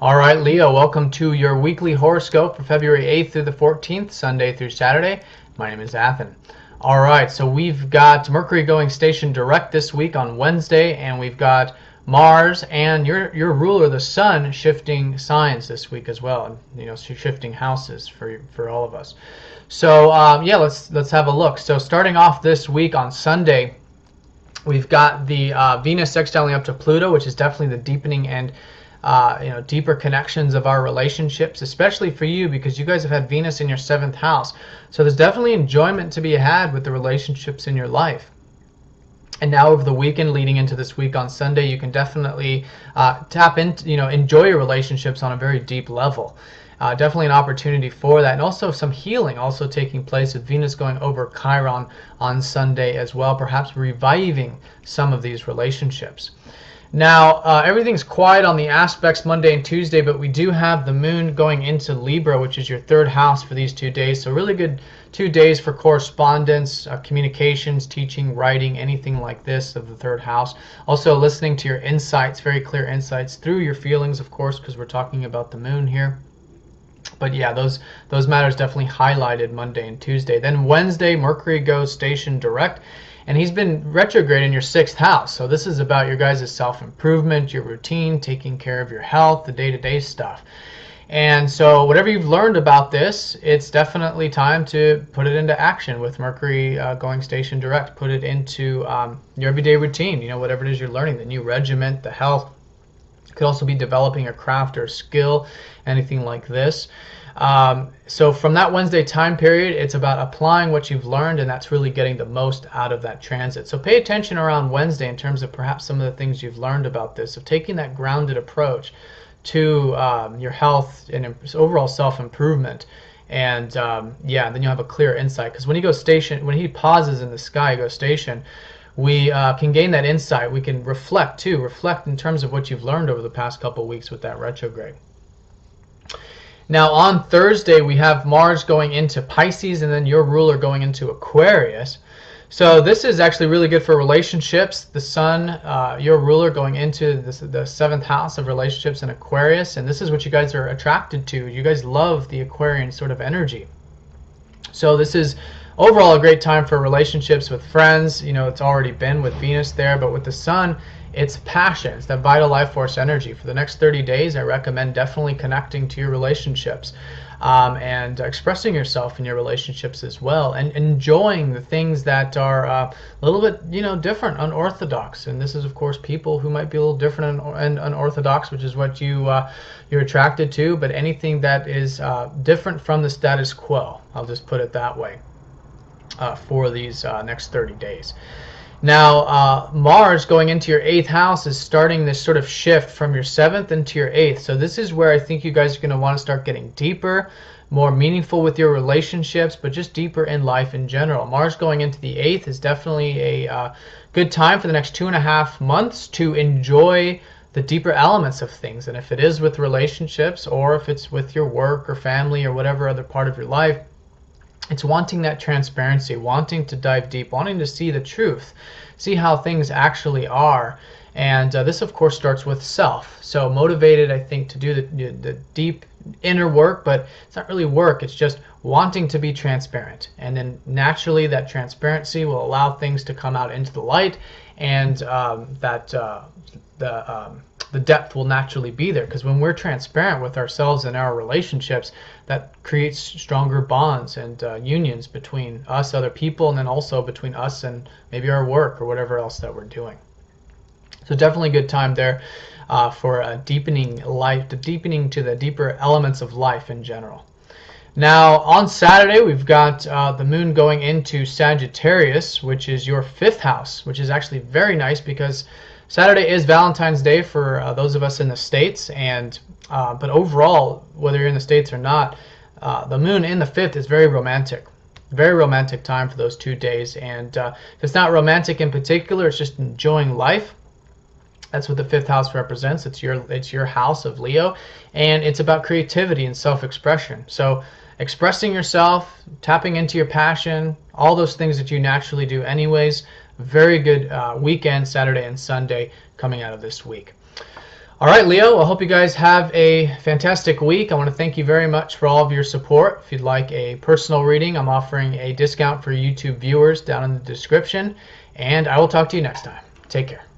All right, Leo, welcome to your weekly horoscope for February 8th through the 14th, Sunday through Saturday. My name is Athen. All right, so we've got Mercury going station direct this week on Wednesday, and we've got Mars and your ruler, the Sun, shifting signs this week as well. You know, shifting houses for all of us. So yeah, let's have a look. So starting off this week on Sunday, we've got the Venus sextiling up to Pluto, which is definitely the deepening and deeper connections of our relationships, especially for you because you guys have had Venus in your 7th house. So there's definitely enjoyment to be had with the relationships in your life. And now over the weekend leading into this week on Sunday, you can definitely tap into, enjoy your relationships on a very deep level. Definitely an opportunity for that. And also some healing also taking place with Venus going over Chiron on Sunday as well, perhaps reviving some of these relationships. Now, everything's quiet on the aspects Monday and Tuesday, but we do have the moon going into Libra, which is your 3rd house for these 2 days. So really good 2 days for correspondence, communications, teaching, writing, anything like this of the 3rd house. Also listening to your insights, very clear insights through your feelings, of course, because we're talking about the moon here. But yeah, those matters definitely highlighted Monday and Tuesday. Then Wednesday, Mercury goes station direct. And he's been retrograde in your 6th house. So this is about your guys' self-improvement, your routine, taking care of your health, the day-to-day stuff. And so whatever you've learned about this, it's definitely time to put it into action with Mercury going station direct. Put it into your everyday routine, whatever it is you're learning, the new regiment, the health. You could also be developing a craft or skill, anything like this. So from that Wednesday time period, it's about applying what you've learned, and that's really getting the most out of that transit. So pay attention around Wednesday in terms of perhaps some of the things you've learned about this, of taking that grounded approach to your health and overall self-improvement. And yeah, then you'll have a clear insight. Because when he goes station, when he pauses in the sky, goes station, we can gain that insight. We can reflect too, reflect in terms of what you've learned over the past couple of weeks with that retrograde. Now on Thursday, we have Mars going into Pisces and then your ruler going into Aquarius. So this is actually really good for relationships. The Sun, your ruler, going into the 7th house of relationships in Aquarius. And this is what you guys are attracted to. You guys love the Aquarian sort of energy. So this is overall a great time for relationships with friends. It's already been with Venus there, but with the Sun, it's passion. It's that vital life force energy. For the next 30 days, I recommend definitely connecting to your relationships and expressing yourself in your relationships as well, and enjoying the things that are a little bit, different, unorthodox. And this is, of course, people who might be a little different and unorthodox, which is what you're attracted to. But anything that is different from the status quo, I'll just put it that way, for these next 30 days. Now, Mars going into your 8th house is starting this sort of shift from your 7th into your 8th. So this is where I think you guys are going to want to start getting deeper, more meaningful with your relationships, but just deeper in life in general. Mars going into the 8th is definitely a good time for the next 2.5 months to enjoy the deeper elements of things. And if it is with relationships, or if it's with your work or family or whatever other part of your life, it's wanting that transparency, wanting to dive deep, wanting to see the truth, see how things actually are. And this, of course, starts with self. So motivated, I think, to do the deep inner work, but it's not really work. It's just wanting to be transparent. And then naturally that transparency will allow things to come out into the light, and the depth will naturally be there, because when we're transparent with ourselves and our relationships, that creates stronger bonds and unions between us, other people, and then also between us and maybe our work or whatever else that we're doing. So definitely a good time there for a deepening life, deepening to the deeper elements of life in general. Now on Saturday, we've got the moon going into Sagittarius, which is your 5th house, which is actually very nice because Saturday is Valentine's Day for those of us in the States, and but overall, whether you're in the States or not, the moon in the 5th is very romantic. Very romantic time for those 2 days. And if it's not romantic in particular, it's just enjoying life. That's what the 5th house represents. It's your house of Leo, and it's about creativity and self-expression. So expressing yourself, tapping into your passion, all those things that you naturally do anyways. Very good weekend, Saturday and Sunday, coming out of this week. All right, Leo, I hope you guys have a fantastic week. I want to thank you very much for all of your support. If you'd like a personal reading, I'm offering a discount for YouTube viewers down in the description. And I will talk to you next time. Take care.